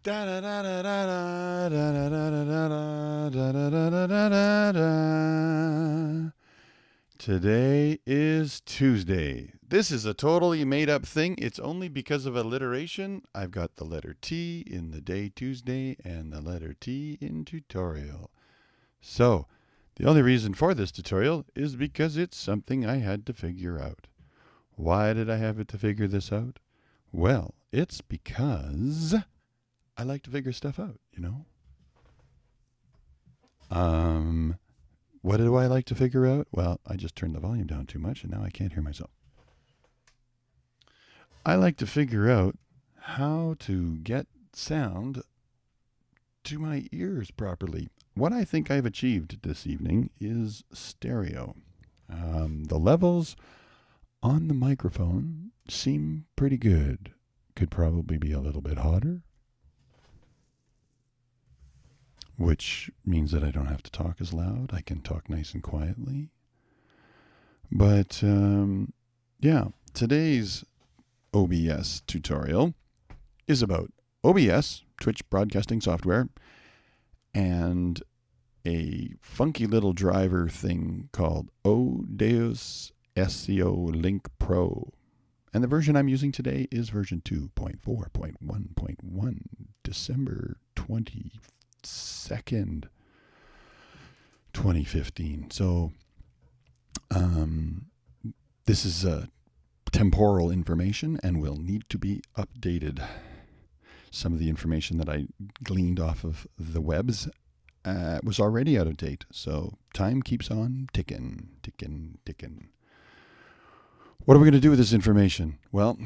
Today is Tuesday. This is a totally made up thing. It's only because of alliteration. I've got the letter T in the day Tuesday and the letter T in tutorial. So, the only reason for this tutorial is because it's something I had to figure out. Why did I have to figure this out? Well, it's because I like to figure stuff out, you know? What do I like to figure out? Well, I just turned the volume down too much and now I can't hear myself. I like to figure out how to get sound to my ears properly. What I think I've achieved this evening is stereo. The levels on the microphone seem pretty good. Could probably be a little bit hotter, which means that I don't have to talk as loud. I can talk nice and quietly. But yeah, today's OBS tutorial is about OBS, Twitch broadcasting software, and a funky little driver thing called Deus ASIO Link Pro. And the version I'm using today is version 2.4.1.1, December 22nd, 2015. So this is temporal information and will need to be updated. Some of the information that I gleaned off of the webs was already out of date. So time keeps on ticking, ticking, ticking. What are we going to do with this information? Well,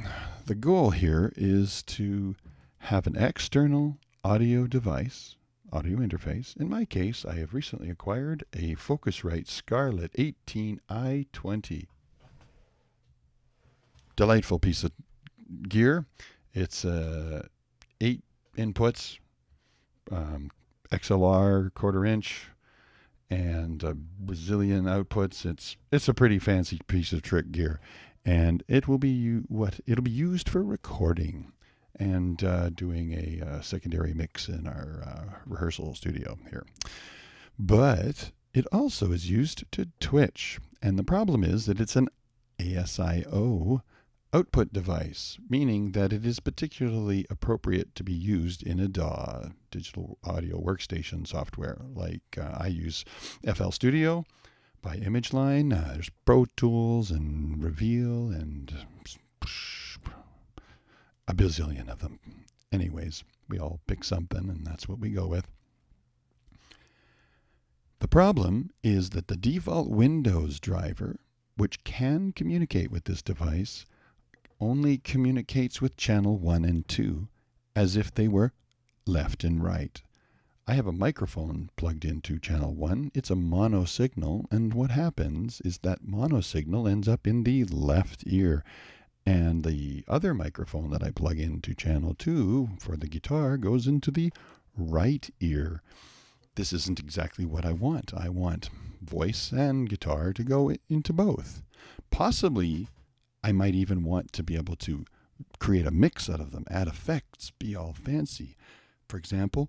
the goal here is to have an external audio device, audio interface. In my case, I have recently acquired a Focusrite Scarlett 18i20. Delightful piece of gear. It's 8 inputs, XLR, quarter inch, and a bazillion outputs. It's a pretty fancy piece of trick gear, and it'll be used for recording and doing a secondary mix in our rehearsal studio here. But it also is used to Twitch, and the problem is that it's an ASIO output device, meaning that it is particularly appropriate to be used in a DAW, digital audio workstation software. Like I use FL Studio by ImageLine. There's Pro Tools and Reveal and a bazillion of them. Anyways, we all pick something and that's what we go with. The problem is that the default Windows driver, which can communicate with this device, only communicates with channel 1 and 2 as if they were left and right. I have a microphone plugged into channel 1. It's a mono signal, and what happens is that mono signal ends up in the left ear, and the other microphone that I plug into channel 2 for the guitar goes into the right ear. This isn't exactly what I want. I want voice and guitar to go into both. Possibly I might even want to be able to create a mix out of them, add effects, be all fancy. For example,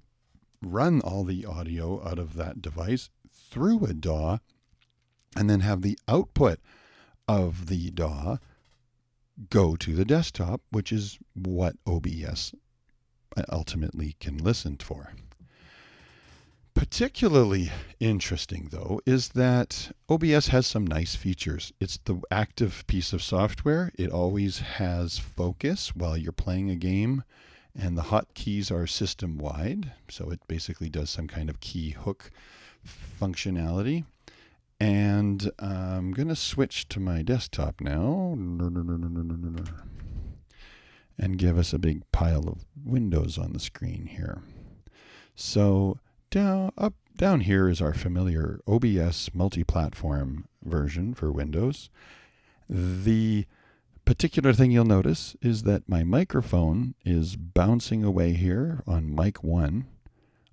run all the audio out of that device through a DAW and then have the output of the DAW go to the desktop, which is what OBS ultimately can listen for. Particularly interesting, though, is that OBS has some nice features. It's the active piece of software. It always has focus while you're playing a game, and the hotkeys are system-wide, so it basically does some kind of key hook functionality. And I'm going to switch to my desktop now and give us a big pile of windows on the screen here. So down here is our familiar OBS Multi-Platform version for Windows. The particular thing you'll notice is that my microphone is bouncing away here on mic 1.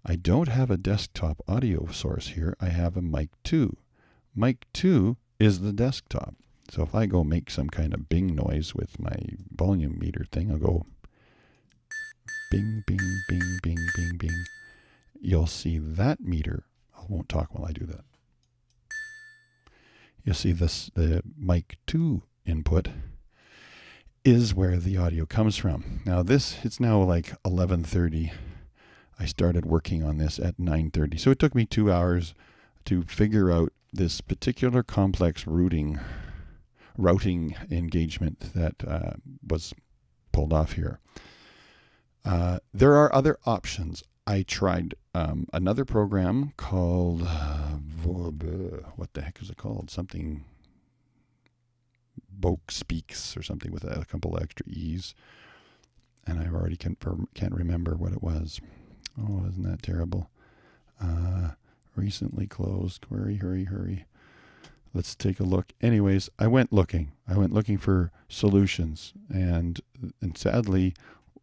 I don't have a desktop audio source here. I have a mic 2. Mic 2 is the desktop. So if I go make some kind of bing noise with my volume meter thing, I'll go bing, bing, bing, bing. you'll see that meter. I won't talk while I do that. You'll see this, the mic 2 input is where the audio comes from. Now it's now like 11:30. I started working on this at 9:30. So it took me 2 hours to figure out this particular complex routing engagement that was pulled off here. There are other options. I tried another program called, what the heck is it called? Something, Boke Speaks or something with a couple extra E's. And I already can't remember what it was. Oh, isn't that terrible? Recently closed. Hurry. Let's take a look. Anyways, I went looking for solutions. And sadly,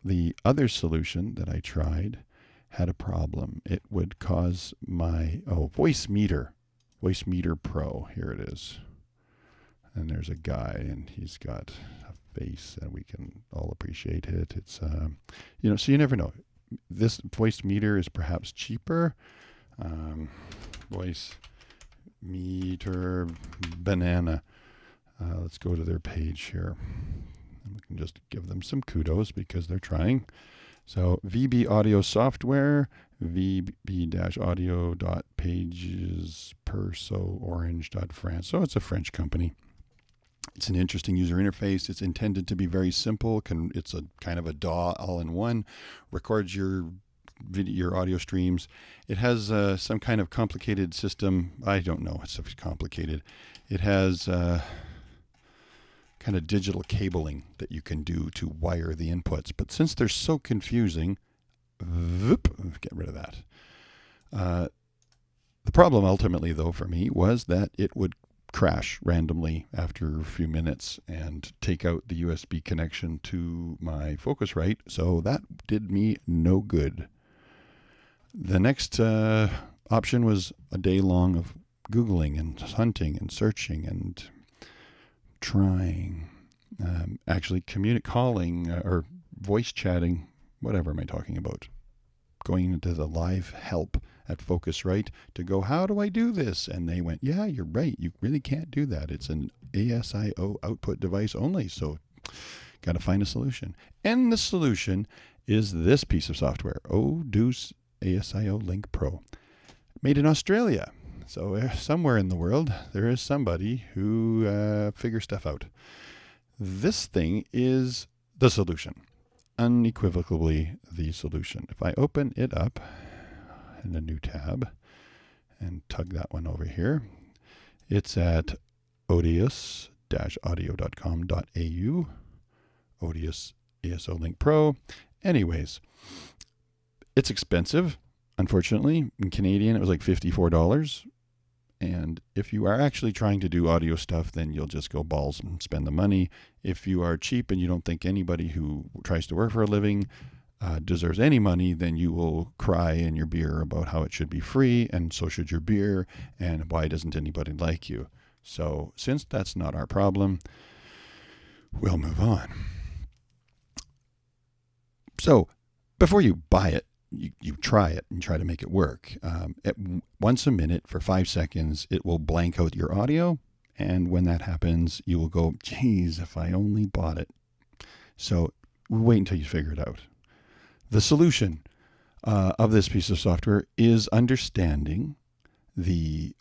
the other solution that I tried had a problem. It would cause my, Voice Meter Pro. Here it is. And there's a guy, and he's got a face, and we can all appreciate it. It's, so you never know. This Voice Meter is perhaps cheaper. Voice Meter Banana. Let's go to their page here. And we can just give them some kudos because they're trying. So VB Audio Software, vb-audio.pagesperso-orange.france. So it's a French company. It's an interesting user interface. It's intended to be very simple. It's a kind of a DAW all-in-one. Records your audio streams. It has some kind of complicated system. I don't know. It's complicated. It has kind of digital cabling that you can do to wire the inputs. But since they're so confusing, get rid of that. The problem ultimately, though, for me was that it would crash randomly after a few minutes and take out the USB connection to my Focusrite. So that did me no good. The next option was a day long of Googling and hunting and searching and trying, actually calling or voice chatting, whatever am I talking about? Going into the live help at Focusrite to go, how do I do this? And they went, yeah, you're right. You really can't do that. It's an ASIO output device only. So got to find a solution. And the solution is this piece of software, Deus ASIO Link Pro, made in Australia. So somewhere in the world, there is somebody who figures stuff out. This thing is the solution, unequivocally the solution. If I open it up in a new tab and tug that one over here, it's at odious-audio.com.au, Deus ASIO Link Pro. Anyways, it's expensive. Unfortunately, in Canadian, it was like $54. And if you are actually trying to do audio stuff, then you'll just go balls and spend the money. If you are cheap and you don't think anybody who tries to work for a living deserves any money, then you will cry in your beer about how it should be free, and so should your beer, and why doesn't anybody like you? So since that's not our problem, we'll move on. So before you buy it, you try it and try to make it work. Once a minute for 5 seconds, it will blank out your audio. And when that happens, you will go, geez, if I only bought it. So wait until you figure it out. The solution of this piece of software is understanding the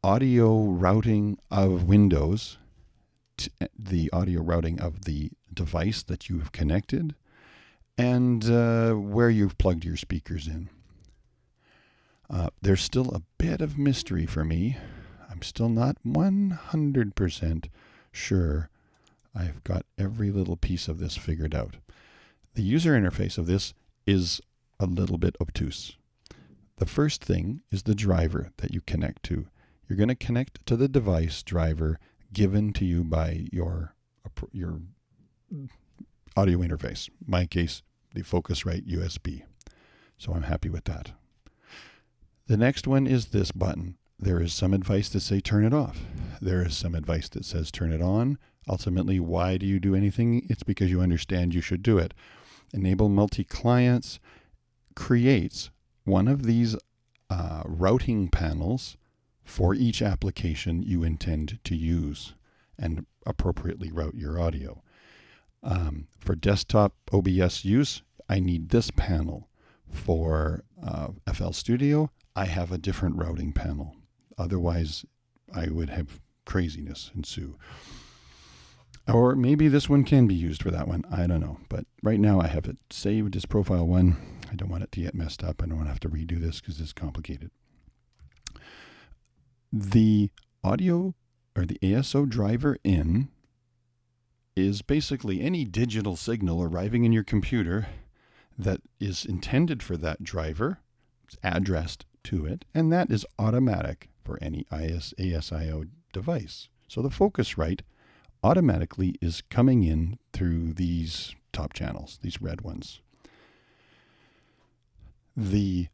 audio routing of Windows, the audio routing of the device that you have connected, and where you've plugged your speakers in. There's still a bit of mystery for me. I'm still not 100% sure I've got every little piece of this figured out. The user interface of this is a little bit obtuse. The first thing is the driver that you connect to. You're going to connect to the device driver given to you by your audio interface. In my case, the Focusrite USB. So I'm happy with that. The next one is this button. There is some advice that say turn it off. There is some advice that says turn it on. Ultimately, why do you do anything? It's because you understand you should do it. Enable multi-clients creates one of these routing panels for each application you intend to use and appropriately route your audio. For desktop OBS use, I need this panel. For FL Studio, I have a different routing panel. Otherwise, I would have craziness ensue. Or maybe this one can be used for that one. I don't know. But right now I have it saved as profile 1. I don't want it to get messed up. I don't want to have to redo this because it's complicated. The audio or the ASIO driver in is basically any digital signal arriving in your computer that is intended for that driver. It's addressed to it, and that is automatic for any ASIO device. So the Focusrite automatically is coming in through these top channels, these red ones. The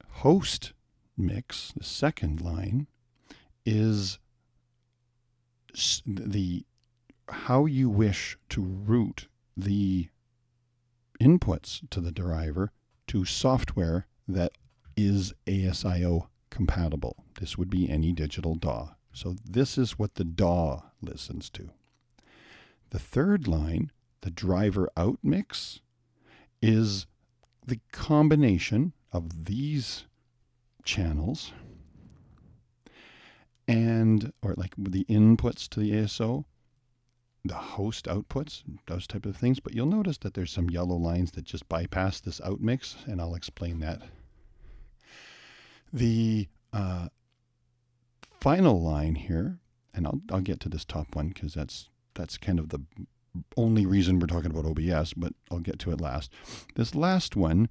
host mix, the second line, is the how you wish to route the inputs to the driver to software that is ASIO compatible. This would be any digital DAW. So this is what the DAW listens to. The third line, the driver out mix, is the combination of these channels or like the inputs to the ASIO, the host outputs, those type of things. But you'll notice that there's some yellow lines that just bypass this out mix, and I'll explain that. The final line here, and I'll get to this top one because that's kind of the only reason we're talking about OBS, but I'll get to it last. This last one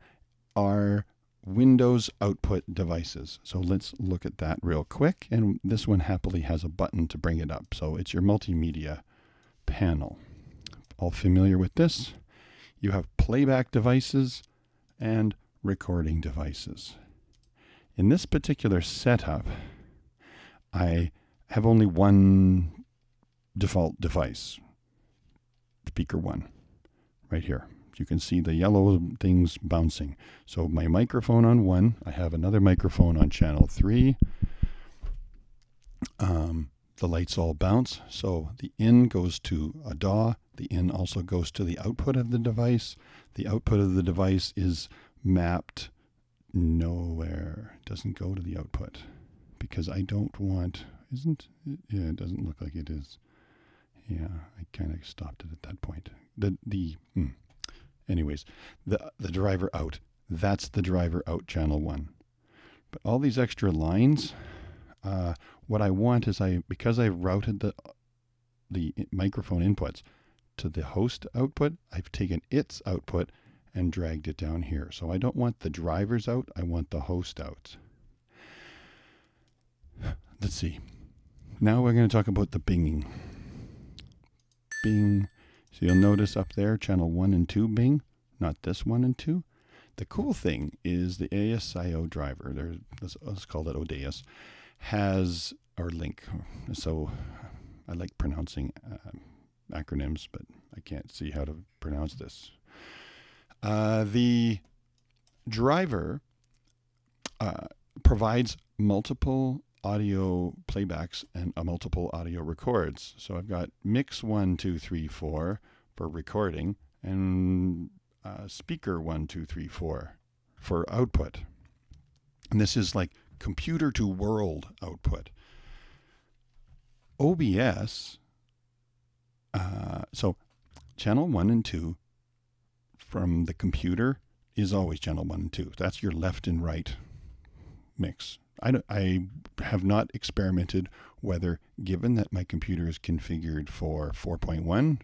are Windows output devices. So let's look at that real quick. And this one happily has a button to bring it up. So it's your multimedia panel. All familiar with this? You have playback devices and recording devices. In this particular setup, I have only one default device, speaker 1, right here. You can see the yellow things bouncing. So my microphone on 1, I have another microphone on channel 3. The lights all bounce. So the in goes to a DAW. The in also goes to the output of the device. The output of the device is mapped nowhere. It doesn't go to the output because I don't want, yeah, it doesn't look like it is. Yeah, I kind of stopped it at that point. Anyways, the driver out, that's the driver out channel 1. But all these extra lines, what I want is because I've routed the microphone inputs to the host output, I've taken its output and dragged it down here. So I don't want the drivers out, I want the host out. Let's see. Now we're going to talk about the binging. Bing. So you'll notice up there, channel 1 and 2 bing, not this 1 and 2. The cool thing is the ASIO driver, let's call it Deus, has, or link. So I like pronouncing acronyms, but I can't see how to pronounce this. The driver provides multiple audio playbacks and multiple audio records. So I've got mix 1, 2, 3, 4 for recording and speaker 1, 2, 3, 4 for output. And this is like computer to world output. OBS, so channel 1 and 2 from the computer is always channel 1 and 2. That's your left and right mix. I have not experimented whether, given that my computer is configured for 4.1,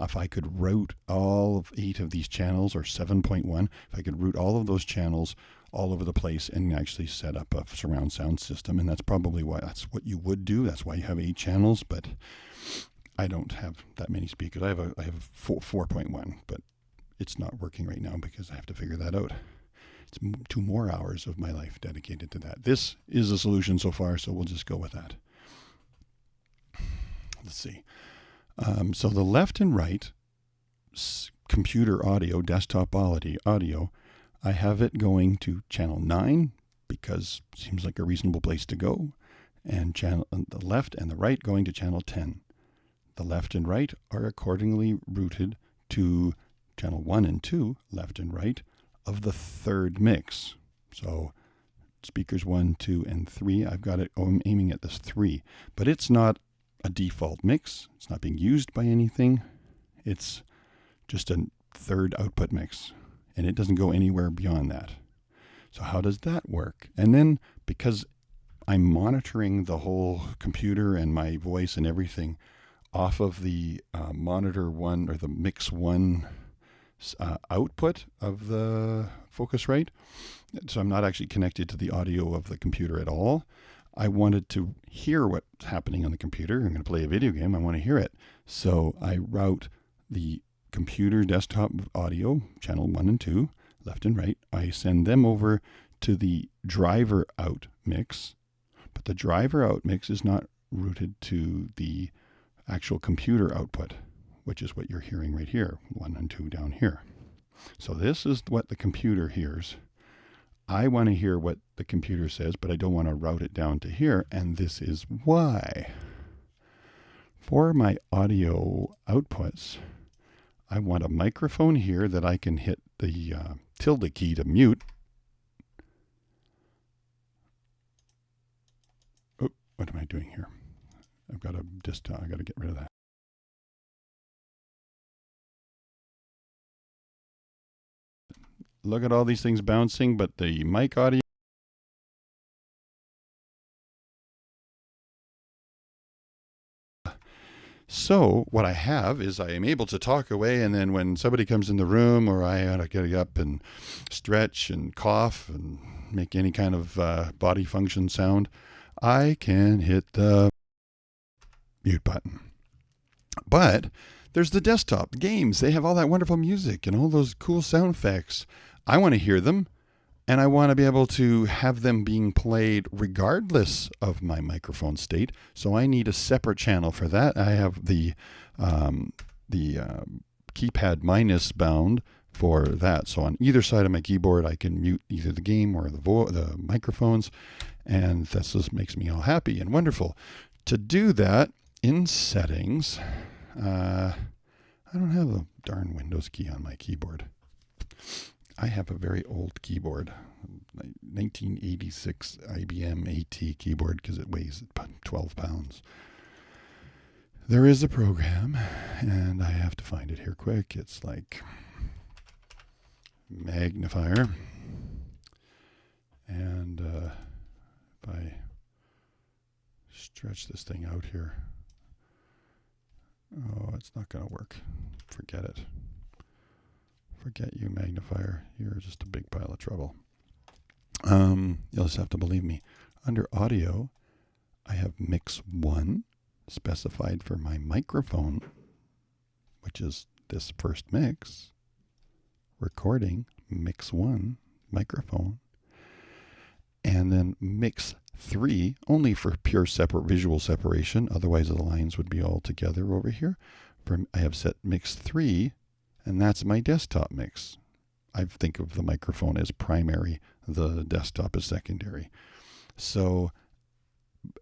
if I could route all of 8 of these channels, or 7.1, if I could route all of those channels all over the place and actually set up a surround sound system. And that's probably that's what you would do. That's why you have 8 channels, but I don't have that many speakers. I have 4.1, but it's not working right now because I have to figure that out. It's 2 more hours of my life dedicated to that. This is a solution so far, so we'll just go with that. Let's see. So the left and right computer audio, desktop audio, I have it going to channel 9 because it seems like a reasonable place to go. And the left and the right going to channel 10. The left and right are accordingly routed to channel 1 and 2, left and right, of the third mix. So speakers 1, 2, and 3, I've got it aiming at this 3. But it's not a default mix. It's not being used by anything. It's just a third output mix. And it doesn't go anywhere beyond that. So how does that work? And then because I'm monitoring the whole computer and my voice and everything off of the monitor 1 or the mix 1 output of the Focusrite, so I'm not actually connected to the audio of the computer at all. I wanted to hear what's happening on the computer. I'm going to play a video game. I want to hear it. So I route the computer desktop audio, channel 1 and 2, left and right. I send them over to the driver out mix, but the driver out mix is not routed to the actual computer output, which is what you're hearing right here, 1 and 2 down here. So this is what the computer hears. I want to hear what the computer says, but I don't want to route it down to here, and this is why. For my audio outputs, I want a microphone here that I can hit the tilde key to mute. Oh, what am I doing here? I've got I got to get rid of that. Look at all these things bouncing, but the mic audio. So what I have is I am able to talk away, and then when somebody comes in the room, or I ought to get up and stretch and cough and make any kind of body function sound, I can hit the mute button. But there's the desktop games. They have all that wonderful music and all those cool sound effects. I want to hear them, and I want to be able to have them being played regardless of my microphone state. So I need a separate channel for that. I have the keypad minus bound for that. So on either side of my keyboard, I can mute either the game or the microphones, and that just makes me all happy and wonderful. To do that, in settings, I don't have a darn Windows key on my keyboard. I have a very old keyboard, 1986 IBM AT keyboard, because it weighs 12 pounds. There is a program, and I have to find it here quick. It's like magnifier. And if I stretch this thing out here, oh, it's not going to work. Forget it. Forget you, magnifier. You're just a big pile of trouble. You'll just have to believe me. Under audio, I have mix 1 specified for my microphone, which is this first mix. Recording, mix 1, microphone. And then mix 3, only for pure visual separation. Otherwise, the lines would be all together over here. I have set mix 3, and that's my desktop mix. I think of the microphone as primary, the desktop as secondary. So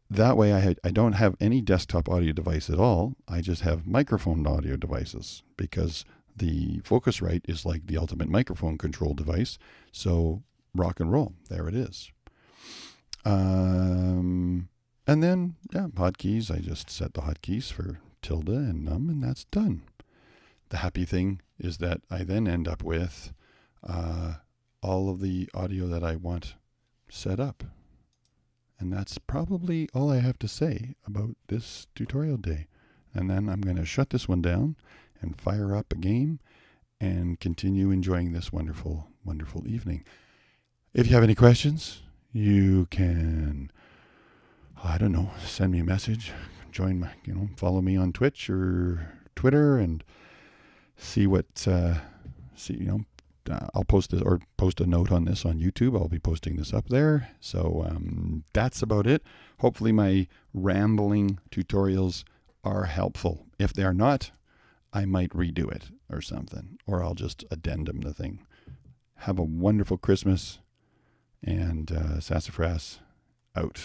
that way I don't have any desktop audio device at all. I just have microphone audio devices, because the Focusrite is like the ultimate microphone control device. So rock and roll. There it is. And then, hotkeys. I just set the hotkeys for tilde and num, and that's done. The happy thing is that I then end up with all of the audio that I want set up. And that's probably all I have to say about this tutorial day. And then I'm going to shut this one down and fire up a game and continue enjoying this wonderful, wonderful evening. If you have any questions, you can, send me a message, follow me on Twitch or Twitter, and see what, I'll post this, or post a note on this on YouTube. I'll be posting this up there. So that's about it. Hopefully my rambling tutorials are helpful. If they are not, I might redo it or something, or I'll just addendum the thing. Have a wonderful Christmas, And sassafras out.